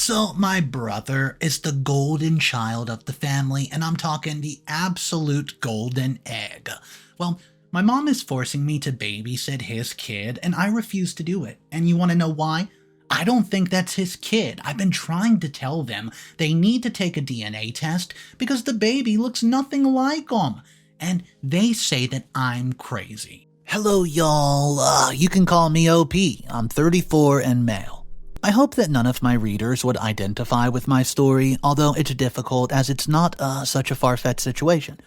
So my brother is the golden child of the family, and I'm talking the absolute golden egg. Well, my mom is forcing me to babysit his kid, and I refuse to do it. And you want to know why? I don't think that's his kid. I've been trying to tell them they need to take a DNA test because the baby looks nothing like him. And they say that I'm crazy. Hello, y'all. You can call me OP. I'm 34 and male. I hope that none of my readers would identify with my story, although it's difficult as it's not such a far-fetched situation.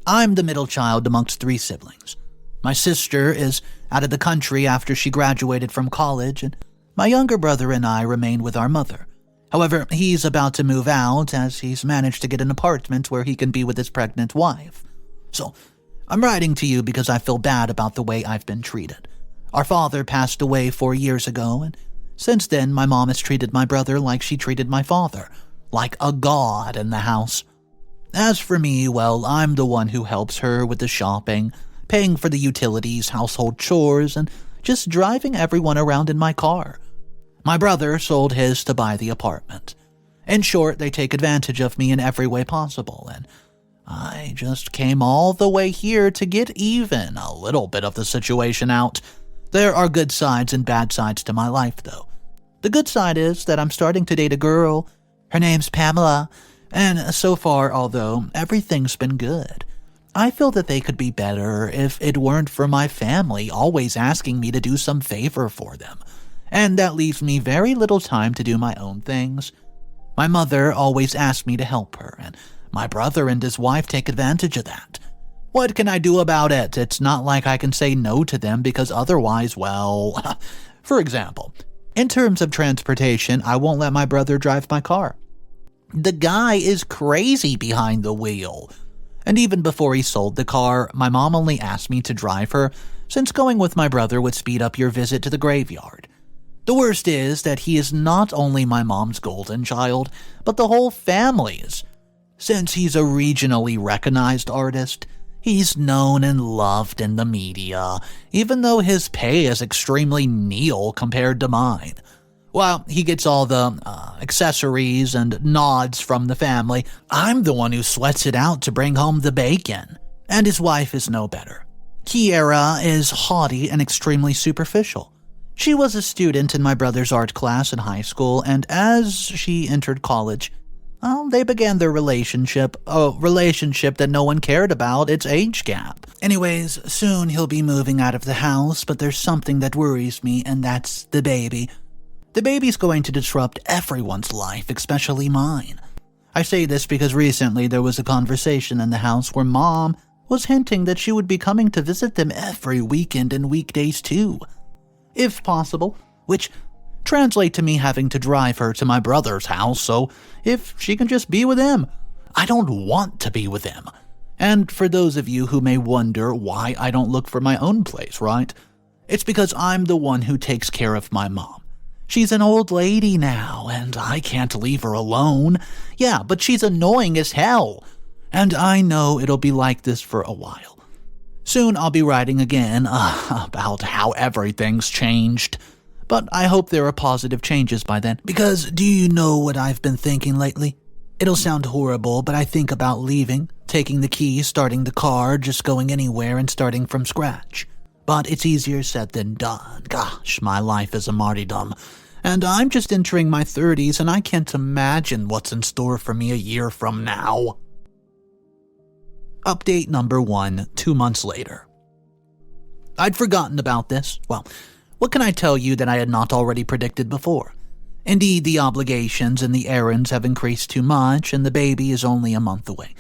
I'm the middle child amongst 3 siblings. My sister is out of the country after she graduated from college, and my younger brother and I remain with our mother. However, he's about to move out as he's managed to get an apartment where he can be with his pregnant wife. So, I'm writing to you because I feel bad about the way I've been treated. Our father passed away 4 years ago, and since then my mom has treated my brother like she treated my father, like a god in the house. As for me, well, I'm the one who helps her with the shopping, paying for the utilities, household chores, and just driving everyone around in my car. My brother sold his to buy the apartment. In short, they take advantage of me in every way possible, and I just came all the way here to get even a little bit of the situation out. There are good sides and bad sides to my life, though. The good side is that I'm starting to date a girl. Her name's Pamela, and so far, although everything's been good, I feel that they could be better if it weren't for my family always asking me to do some favor for them, and that leaves me very little time to do my own things. My mother always asks me to help her, and my brother and his wife take advantage of that. What can I do about it? It's not like I can say no to them because otherwise, well, for example, in terms of transportation, I won't let my brother drive my car. The guy is crazy behind the wheel. And even before he sold the car, my mom only asked me to drive her, since going with my brother would speed up your visit to the graveyard. The worst is that he is not only my mom's golden child, but the whole family's. Since he's a regionally recognized artist, he's known and loved in the media, even though his pay is extremely nil compared to mine. While he gets all the accessories and nods from the family, I'm the one who sweats it out to bring home the bacon. And his wife is no better. Kiera is haughty and extremely superficial. She was a student in my brother's art class in high school, and as she entered college, they began their relationship, a relationship that no one cared about, its age gap. Anyways, soon he'll be moving out of the house, but there's something that worries me, and that's the baby. The baby's going to disrupt everyone's life, especially mine. I say this because recently there was a conversation in the house where Mom was hinting that she would be coming to visit them every weekend and weekdays too, if possible, which translate to me having to drive her to my brother's house, so if she can just be with him. I don't want to be with him. And for those of you who may wonder why I don't look for my own place, right? It's because I'm the one who takes care of my mom. She's an old lady now, and I can't leave her alone. Yeah, but she's annoying as hell. And I know it'll be like this for a while. Soon I'll be writing again about how everything's changed. But I hope there are positive changes by then, because do you know what I've been thinking lately? It'll sound horrible, but I think about leaving, taking the keys, starting the car, just going anywhere and starting from scratch. But it's easier said than done. Gosh, my life is a martyrdom. And I'm just entering my 30s, and I can't imagine what's in store for me a year from now. Update number 1, 2 months later. I'd forgotten about this. Well, what can I tell you that I had not already predicted before? Indeed, the obligations and the errands have increased too much, and the baby is only a month away.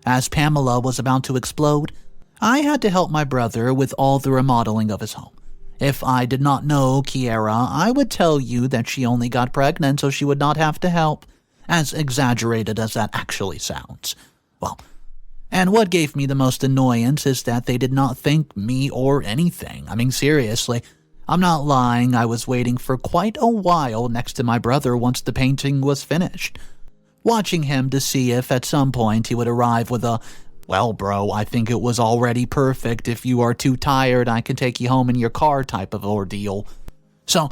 As Pamela was about to explode, I had to help my brother with all the remodeling of his home. If I did not know Kiera, I would tell you that she only got pregnant so she would not have to help, as exaggerated as that actually sounds. Well, and what gave me the most annoyance is that they did not thank me or anything. I mean, seriously. I'm not lying, I was waiting for quite a while next to my brother once the painting was finished, watching him to see if at some point he would arrive with a, "Well, bro, I think it was already perfect. If you are too tired, I can take you home in your car" type of ordeal. So,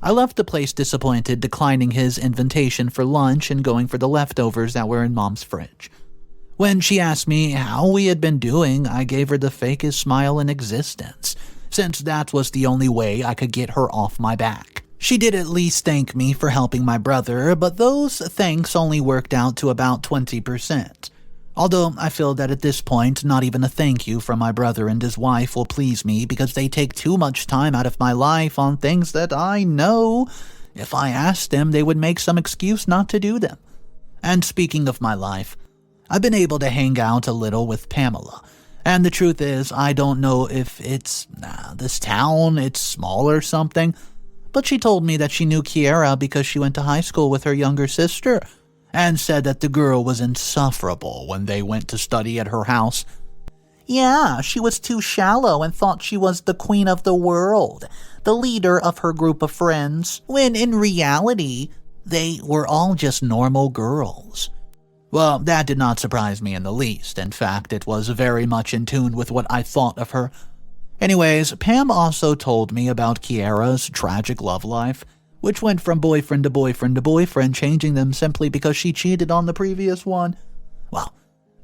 I left the place disappointed, declining his invitation for lunch and going for the leftovers that were in Mom's fridge. When she asked me how we had been doing, I gave her the fakest smile in existence, since that was the only way I could get her off my back. She did at least thank me for helping my brother, but those thanks only worked out to about 20%. Although I feel that at this point, not even a thank you from my brother and his wife will please me because they take too much time out of my life on things that I know if I asked them, they would make some excuse not to do them. And speaking of my life, I've been able to hang out a little with Pamela. And the truth is, I don't know if it's this town, it's small or something, but she told me that she knew Kiara because she went to high school with her younger sister, and said that the girl was insufferable when they went to study at her house. Yeah, she was too shallow and thought she was the queen of the world, the leader of her group of friends, when in reality, they were all just normal girls. Well, that did not surprise me in the least. In fact, it was very much in tune with what I thought of her. Anyways, Pam also told me about Kiara's tragic love life, which went from boyfriend to boyfriend to boyfriend, changing them simply because she cheated on the previous one. Well,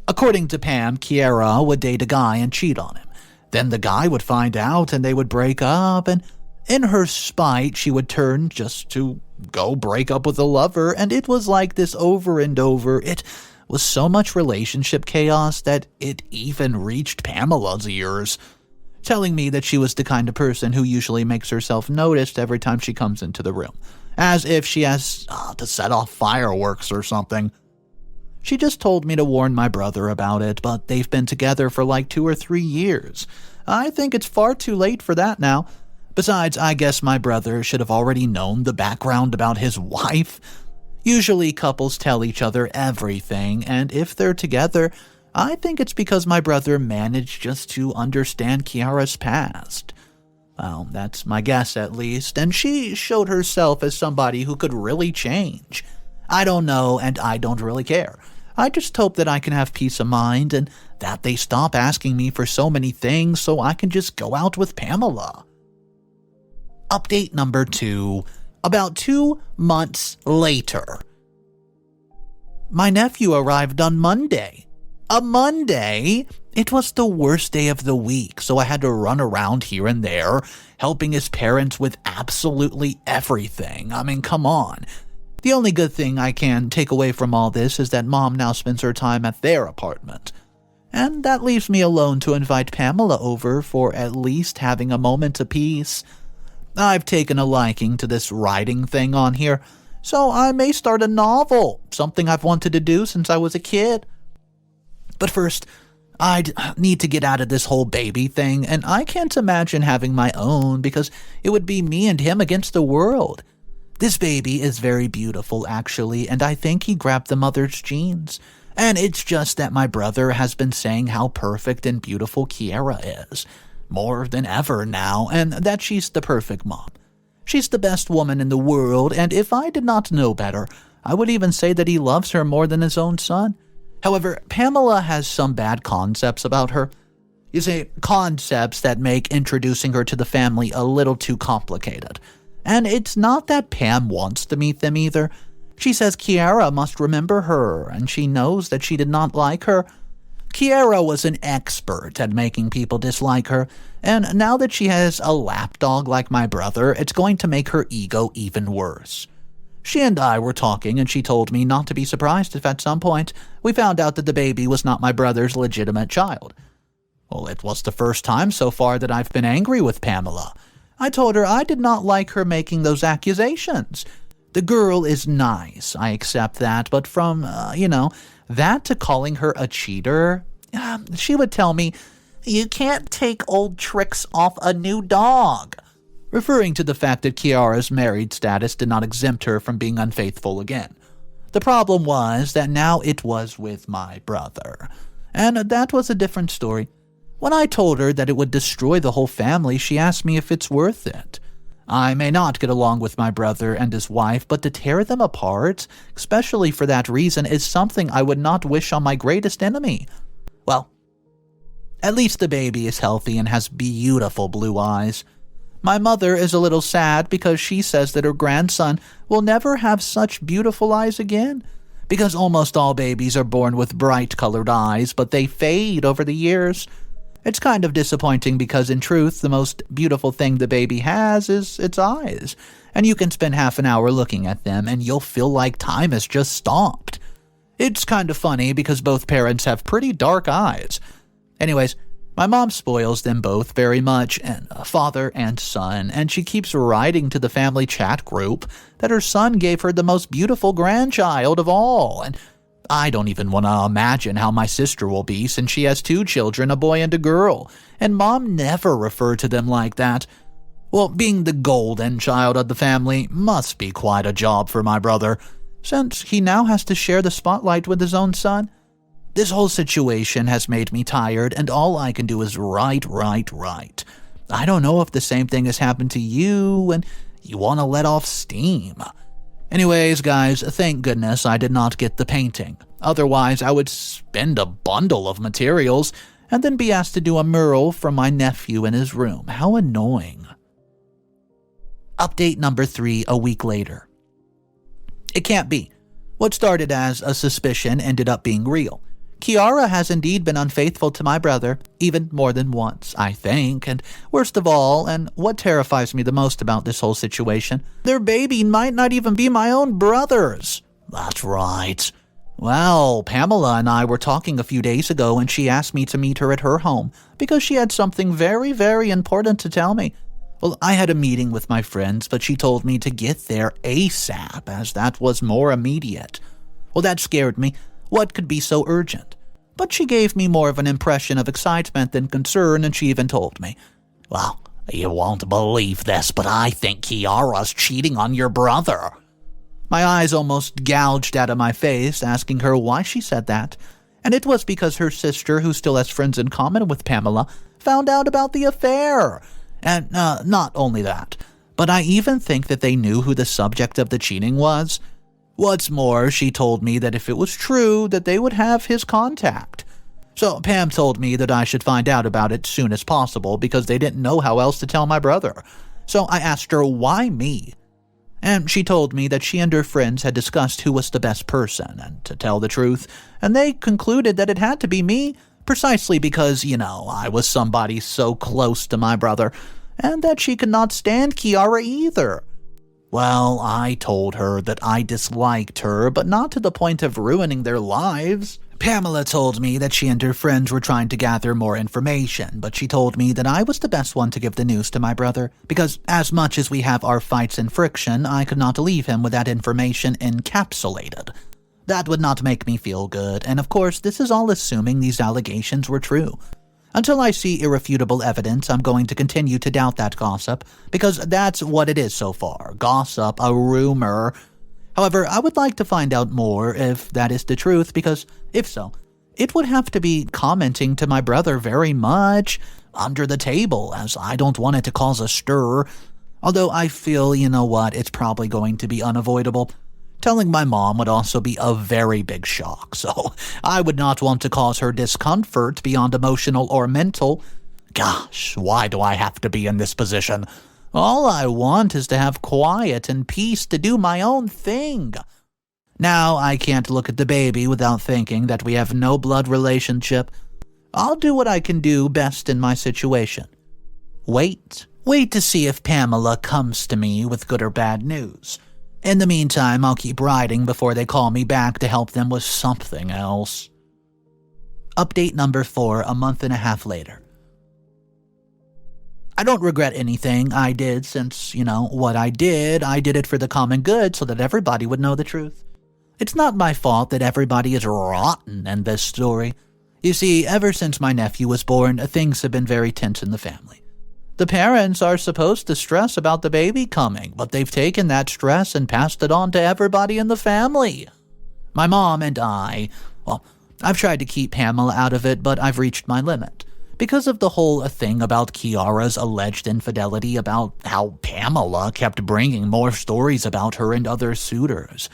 according to Pam, Kiara would date a guy and cheat on him. Then the guy would find out and they would break up, and in her spite, she would turn just to go break up with a lover, and it was like this over and over. It was so much relationship chaos that it even reached Pamela's ears, telling me that she was the kind of person who usually makes herself noticed every time she comes into the room, as if she has to set off fireworks or something. She just told me to warn my brother about it, but they've been together for like 2 or 3 years. I think it's far too late for that now. Besides, I guess my brother should have already known the background about his wife. Usually couples tell each other everything, and if they're together, I think it's because my brother managed just to understand Kiara's past. Well, that's my guess at least, and she showed herself as somebody who could really change. I don't know, and I don't really care. I just hope that I can have peace of mind and that they stop asking me for so many things so I can just go out with Pamela. Update number 2. About 2 months later. My nephew arrived on Monday. A Monday? It was the worst day of the week, so I had to run around here and there, helping his parents with absolutely everything. I mean, come on. The only good thing I can take away from all this is that Mom now spends her time at their apartment. And that leaves me alone to invite Pamela over for at least having a moment of peace. I've taken a liking to this writing thing on here, so I may start a novel, something I've wanted to do since I was a kid. But first, I'd need to get out of this whole baby thing, and I can't imagine having my own because it would be me and him against the world. This baby is very beautiful, actually, and I think he grabbed the mother's genes. And it's just that my brother has been saying how perfect and beautiful Kiara is, more than ever now, and that she's the perfect mom. She's the best woman in the world, and if I did not know better, I would even say that he loves her more than his own son. However, Pamela has some bad concepts about her. You see, concepts that make introducing her to the family a little too complicated. And it's not that Pam wants to meet them either. She says Kiara must remember her, and she knows that she did not like her. Kiara was an expert at making people dislike her, and now that she has a lapdog like my brother, it's going to make her ego even worse. She and I were talking, and she told me not to be surprised if at some point we found out that the baby was not my brother's legitimate child. Well, it was the first time so far that I've been angry with Pamela. I told her I did not like her making those accusations. The girl is nice, I accept that, but from, that to calling her a cheater, she would tell me, "You can't take old tricks off a new dog," referring to the fact that Kiara's married status did not exempt her from being unfaithful again. The problem was that now it was with my brother, and that was a different story. When I told her that it would destroy the whole family, she asked me if it's worth it. I may not get along with my brother and his wife, but to tear them apart, especially for that reason, is something I would not wish on my greatest enemy. Well, at least the baby is healthy and has beautiful blue eyes. My mother is a little sad because she says that her grandson will never have such beautiful eyes again, because almost all babies are born with bright-colored eyes, but they fade over the years. It's kind of disappointing because, in truth, the most beautiful thing the baby has is its eyes, and you can spend half an hour looking at them and you'll feel like time has just stopped. It's kind of funny because both parents have pretty dark eyes. Anyways, my mom spoils them both very much, and father and son, and she keeps writing to the family chat group that her son gave her the most beautiful grandchild of all, and I don't even want to imagine how my sister will be since she has 2 children, a boy and a girl, and mom never referred to them like that. Well, being the golden child of the family must be quite a job for my brother, since he now has to share the spotlight with his own son. This whole situation has made me tired, and all I can do is write. I don't know if the same thing has happened to you, and you want to let off steam. Anyways, guys, thank goodness I did not get the painting. Otherwise, I would spend a bundle of materials and then be asked to do a mural from my nephew in his room. How annoying. Update number 3 a week later. It can't be. What started as a suspicion ended up being real. Kiara has indeed been unfaithful to my brother, even more than once, I think, and worst of all, and what terrifies me the most about this whole situation, their baby might not even be my own brother's. That's right. Well, Pamela and I were talking a few days ago, and she asked me to meet her at her home, because she had something very, very important to tell me. Well, I had a meeting with my friends, but she told me to get there ASAP, as that was more immediate. Well, that scared me. What could be so urgent? But she gave me more of an impression of excitement than concern, and she even told me, "Well, you won't believe this, but I think Kiara's cheating on your brother." My eyes almost gouged out of my face, asking her why she said that, and it was because her sister, who still has friends in common with Pamela, found out about the affair. And not only that, but I even think that they knew who the subject of the cheating was. What's more, she told me that if it was true, that they would have his contact. So Pam told me that I should find out about it soon as possible because they didn't know how else to tell my brother. So I asked her, why me? And she told me that she and her friends had discussed who was the best person, and to tell the truth, and they concluded that it had to be me, precisely because, I was somebody so close to my brother, and that she could not stand Kiara either. Well, I told her that I disliked her, but not to the point of ruining their lives. Pamela told me that she and her friends were trying to gather more information, but she told me that I was the best one to give the news to my brother, because as much as we have our fights and friction, I could not leave him with that information encapsulated. That would not make me feel good, and of course, this is all assuming these allegations were true. Until I see irrefutable evidence, I'm going to continue to doubt that gossip, because that's what it is so far. Gossip, a rumor. However, I would like to find out more if that is the truth, because if so, it would have to be commenting to my brother very much under the table, as I don't want it to cause a stir. Although I feel, it's probably going to be unavoidable. Telling my mom would also be a very big shock, so I would not want to cause her discomfort beyond emotional or mental. Gosh, why do I have to be in this position? All I want is to have quiet and peace to do my own thing. Now I can't look at the baby without thinking that we have no blood relationship. I'll do what I can do best in my situation. Wait to see if Pamela comes to me with good or bad news. In the meantime, I'll keep writing before they call me back to help them with something else. Update number 4, a month and a half later. I don't regret anything I did since, what I did it for the common good so that everybody would know the truth. It's not my fault that everybody is rotten in this story. You see, ever since my nephew was born, things have been very tense in the family. The parents are supposed to stress about the baby coming, but they've taken that stress and passed it on to everybody in the family. My mom and I've tried to keep Pamela out of it, but I've reached my limit. Because of the whole thing about Kiara's alleged infidelity, about how Pamela kept bringing more stories about her and other suitors.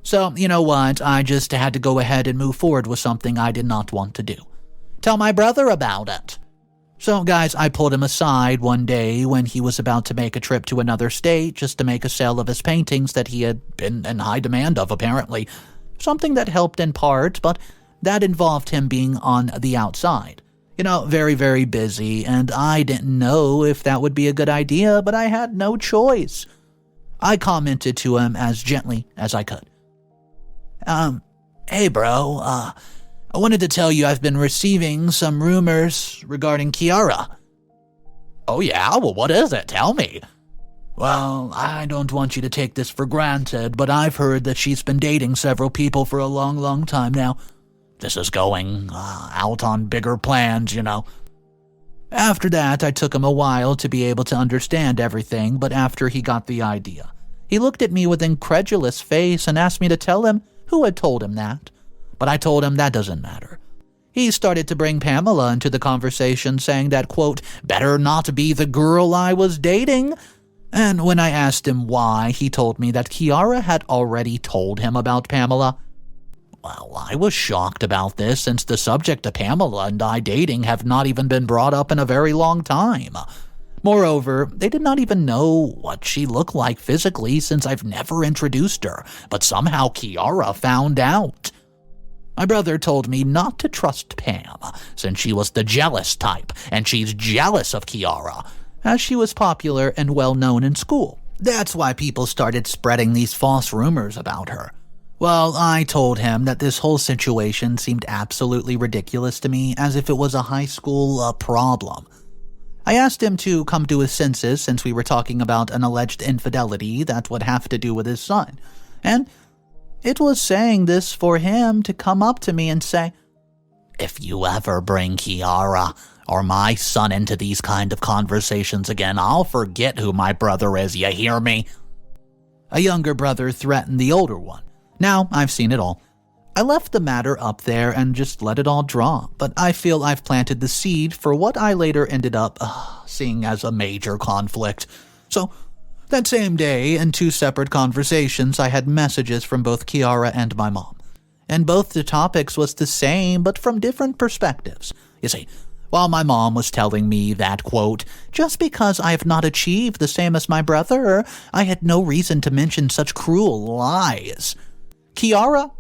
So, you know what, I just had to go ahead and move forward with something I did not want to do. Tell my brother about it. So, guys, I pulled him aside one day when he was about to make a trip to another state just to make a sale of his paintings that he had been in high demand of, apparently. Something that helped in part, but that involved him being on the outside. Very, very busy, and I didn't know if that would be a good idea, but I had no choice. I commented to him as gently as I could. Hey bro, I wanted to tell you I've been receiving some rumors regarding Kiara. Oh yeah? Well, what is it? Tell me. Well, I don't want you to take this for granted, but I've heard that she's been dating several people for a long, long time now. This is going out on bigger plans, After that, I took him a while to be able to understand everything, but after he got the idea, he looked at me with an incredulous face and asked me to tell him who had told him that. But I told him that doesn't matter. He started to bring Pamela into the conversation, saying that, quote, better not be the girl I was dating. And when I asked him why, he told me that Kiara had already told him about Pamela. Well, I was shocked about this since the subject of Pamela and I dating have not even been brought up in a very long time. Moreover, they did not even know what she looked like physically since I've never introduced her, but somehow Kiara found out. My brother told me not to trust Pam, since she was the jealous type, and she's jealous of Kiara, as she was popular and well-known in school. That's why people started spreading these false rumors about her. Well, I told him that this whole situation seemed absolutely ridiculous to me, as if it was a high school problem. I asked him to come to his senses since we were talking about an alleged infidelity that would have to do with his son, and it was saying this for him to come up to me and say, if you ever bring Kiara or my son into these kind of conversations again, I'll forget who my brother is, you hear me? A younger brother threatened the older one. Now, I've seen it all. I left the matter up there and just let it all drop, but I feel I've planted the seed for what I later ended up seeing as a major conflict. So, that same day, in 2 separate conversations, I had messages from both Kiara and my mom. And both the topics was the same, but from different perspectives. You see, while my mom was telling me that, quote, just because I have not achieved the same as my brother, I had no reason to mention such cruel lies. Kiara,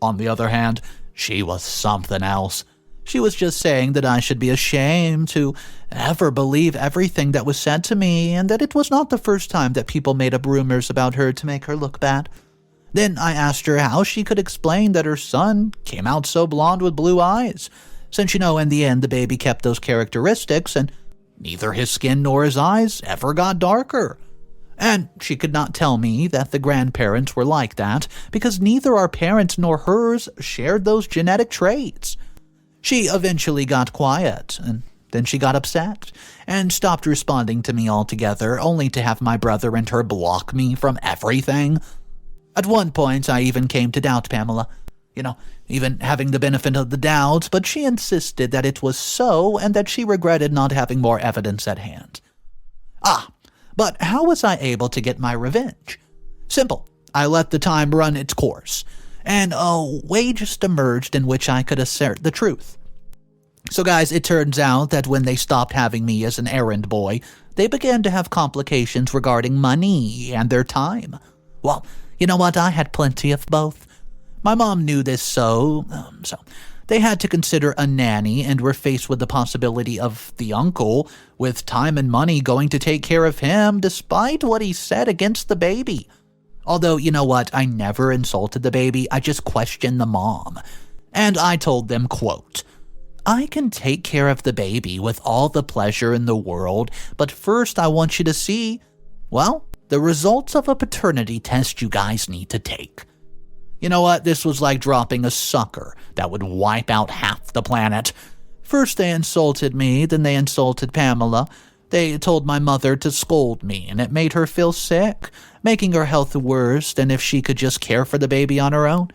on the other hand, she was something else. She was just saying that I should be ashamed to ever believe everything that was said to me, and that it was not the first time that people made up rumors about her to make her look bad. Then I asked her how she could explain that her son came out so blonde with blue eyes, since, in the end the baby kept those characteristics, and neither his skin nor his eyes ever got darker. And she could not tell me that the grandparents were like that, because neither our parents nor hers shared those genetic traits. She eventually got quiet, and then she got upset, and stopped responding to me altogether, only to have my brother and her block me from everything. At one point, I even came to doubt Pamela, even having the benefit of the doubt, but she insisted that it was so, and that she regretted not having more evidence at hand. But how was I able to get my revenge? Simple. I let the time run its course, and a way just emerged in which I could assert the truth. So guys, it turns out that when they stopped having me as an errand boy, they began to have complications regarding money and their time. Well, you know what? I had plenty of both. My mom knew this, so they had to consider a nanny and were faced with the possibility of the uncle, with time and money, going to take care of him despite what he said against the baby. Although, you know what? I never insulted the baby. I just questioned the mom. And I told them, quote, I can take care of the baby with all the pleasure in the world, but first I want you to see, the results of a paternity test you guys need to take. You know what? This was like dropping a sucker that would wipe out half the planet. First they insulted me, then they insulted Pamela. They told my mother to scold me, and it made her feel sick, making her health worse than if she could just care for the baby on her own.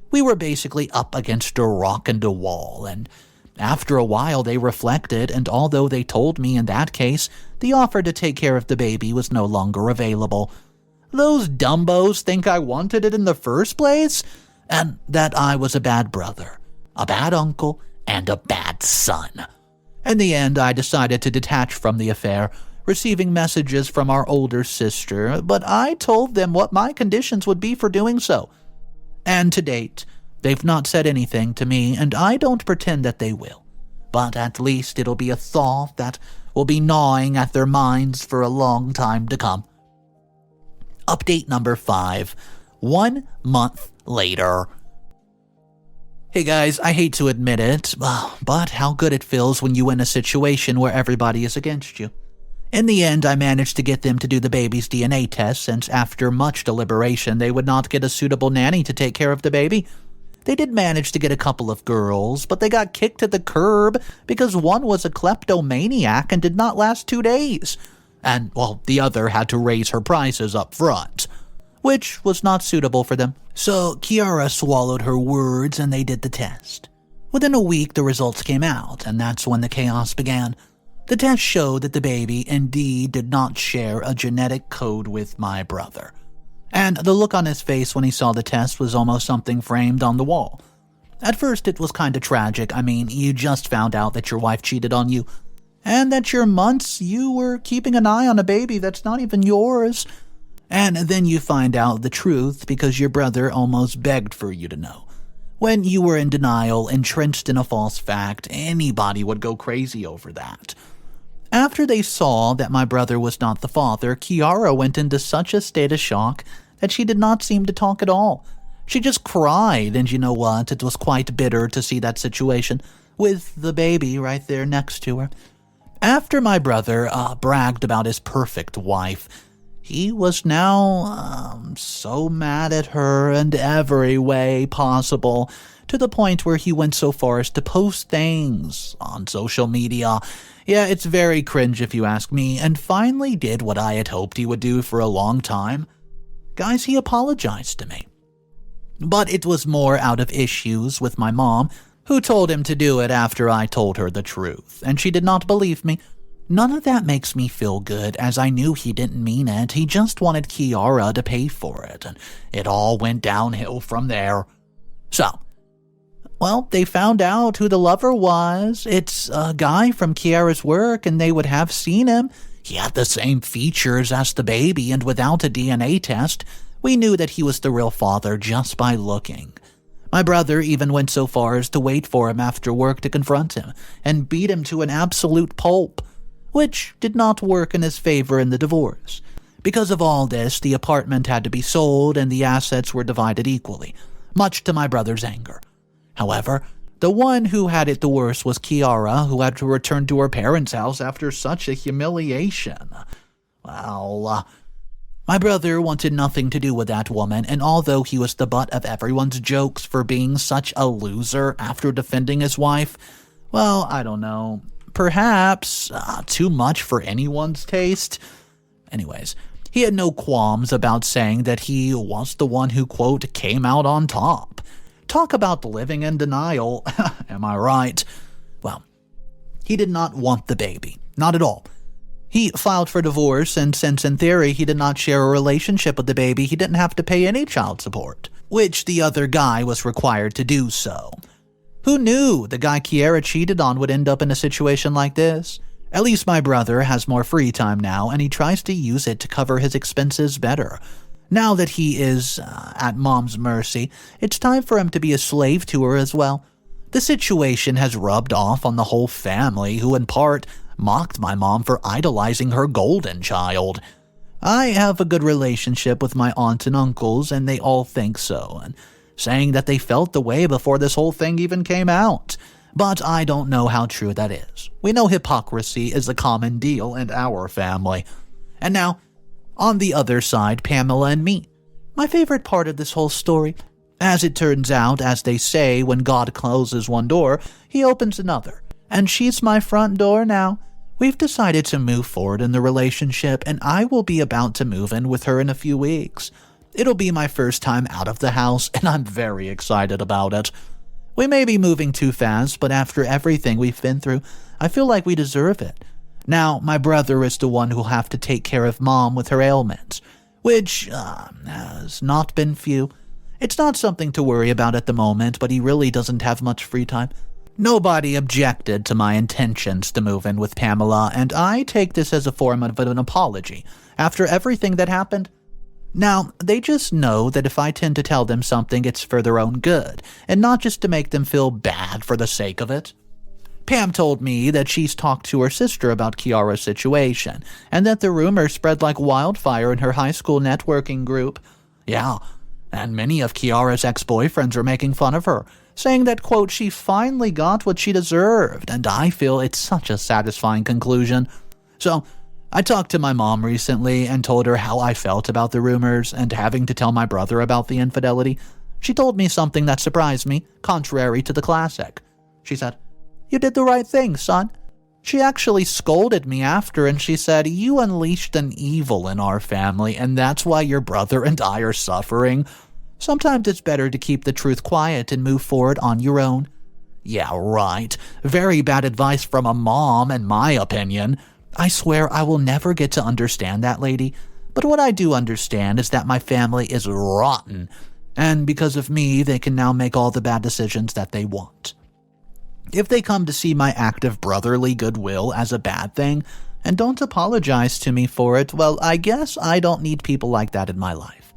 We were basically up against a rock and a wall, and after a while they reflected, and although they told me in that case the offer to take care of the baby was no longer available, those dumbos think I wanted it in the first place, and that I was a bad brother, a bad uncle, and a bad son. In the end, I decided to detach from the affair, receiving messages from our older sister, but I told them what my conditions would be for doing so. And to date, they've not said anything to me, and I don't pretend that they will. But at least it'll be a thought that will be gnawing at their minds for a long time to come. Update number 5. 1 month later. Hey guys, I hate to admit it, but how good it feels when you win a situation where everybody is against you. In the end, I managed to get them to do the baby's DNA test, since after much deliberation, they would not get a suitable nanny to take care of the baby. They did manage to get a couple of girls, but they got kicked to the curb because one was a kleptomaniac and did not last 2 days. And, well, the other had to raise her prices up front, which was not suitable for them. So Kiara swallowed her words and they did the test. Within a week, the results came out, and that's when the chaos began. The test showed that the baby indeed did not share a genetic code with my brother. And the look on his face when he saw the test was almost something framed on the wall. At first, it was kind of tragic. I mean, you just found out that your wife cheated on you, and that your months you were keeping an eye on a baby that's not even yours. And then you find out the truth because your brother almost begged for you to know. When you were in denial, entrenched in a false fact, anybody would go crazy over that. After they saw that my brother was not the father, Kiara went into such a state of shock that she did not seem to talk at all. She just cried, and you know what? It was quite bitter to see that situation, with the baby right there next to her. After my brother bragged about his perfect wife, he was now so mad at her in every way possible, to the point where he went so far as to post things on social media. Yeah, it's very cringe if you ask me, and finally did what I had hoped he would do for a long time. Guys, he apologized to me. But it was more out of issues with my mom, who told him to do it after I told her the truth, and she did not believe me. None of that makes me feel good, as I knew he didn't mean it. He just wanted Kiara to pay for it, and it all went downhill from there. So, well, they found out who the lover was. It's a guy from Kiara's work, and they would have seen him. He had the same features as the baby, and without a DNA test, we knew that he was the real father just by looking. My brother even went so far as to wait for him after work to confront him, and beat him to an absolute pulp, which did not work in his favor in the divorce. Because of all this, the apartment had to be sold and the assets were divided equally, much to my brother's anger. However, the one who had it the worst was Kiara, who had to return to her parents' house after such a humiliation. Well, my brother wanted nothing to do with that woman, and although he was the butt of everyone's jokes for being such a loser after defending his wife, well, I don't know, perhaps too much for anyone's taste. Anyways, he had no qualms about saying that he was the one who, quote, came out on top. Talk about living in denial, am I right? Well, he did not want the baby, not at all. He filed for divorce, and since in theory he did not share a relationship with the baby, he didn't have to pay any child support, which the other guy was required to do so. Who knew the guy Kiara cheated on would end up in a situation like this? At least my brother has more free time now, and he tries to use it to cover his expenses better. Now that he is at mom's mercy, it's time for him to be a slave to her as well. The situation has rubbed off on the whole family, who in part mocked my mom for idolizing her golden child. I have a good relationship with my aunts and uncles, and they all think so, and saying that they felt the way before this whole thing even came out. But I don't know how true that is. We know hypocrisy is a common deal in our family. And now, on the other side, Pamela and me. My favorite part of this whole story. As it turns out, as they say, when God closes one door, he opens another. And she's my front door now. We've decided to move forward in the relationship, and I will be about to move in with her in a few weeks. It'll be my first time out of the house, and I'm very excited about it. We may be moving too fast, but after everything we've been through, I feel like we deserve it. Now, my brother is the one who'll have to take care of mom with her ailments, which has not been few. It's not something to worry about at the moment, but he really doesn't have much free time. Nobody objected to my intentions to move in with Pamela, and I take this as a form of an apology after everything that happened. Now, they just know that if I tend to tell them something, it's for their own good, and not just to make them feel bad for the sake of it. Pam told me that she's talked to her sister about Kiara's situation, and that the rumors spread like wildfire in her high school networking group. Yeah, and many of Kiara's ex-boyfriends are making fun of her, saying that, quote, she finally got what she deserved, and I feel it's such a satisfying conclusion. So, I talked to my mom recently and told her how I felt about the rumors and having to tell my brother about the infidelity. She told me something that surprised me, contrary to the classic. She said, "You did the right thing, son." She actually scolded me after, and she said, "You unleashed an evil in our family, and that's why your brother and I are suffering. Sometimes it's better to keep the truth quiet and move forward on your own." Yeah, right. Very bad advice from a mom, in my opinion. I swear I will never get to understand that lady, but what I do understand is that my family is rotten, and because of me, they can now make all the bad decisions that they want. If they come to see my act of brotherly goodwill as a bad thing, and don't apologize to me for it, well, I guess I don't need people like that in my life.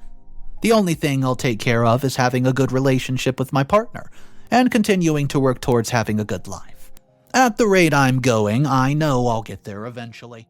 The only thing I'll take care of is having a good relationship with my partner, and continuing to work towards having a good life. At the rate I'm going, I know I'll get there eventually.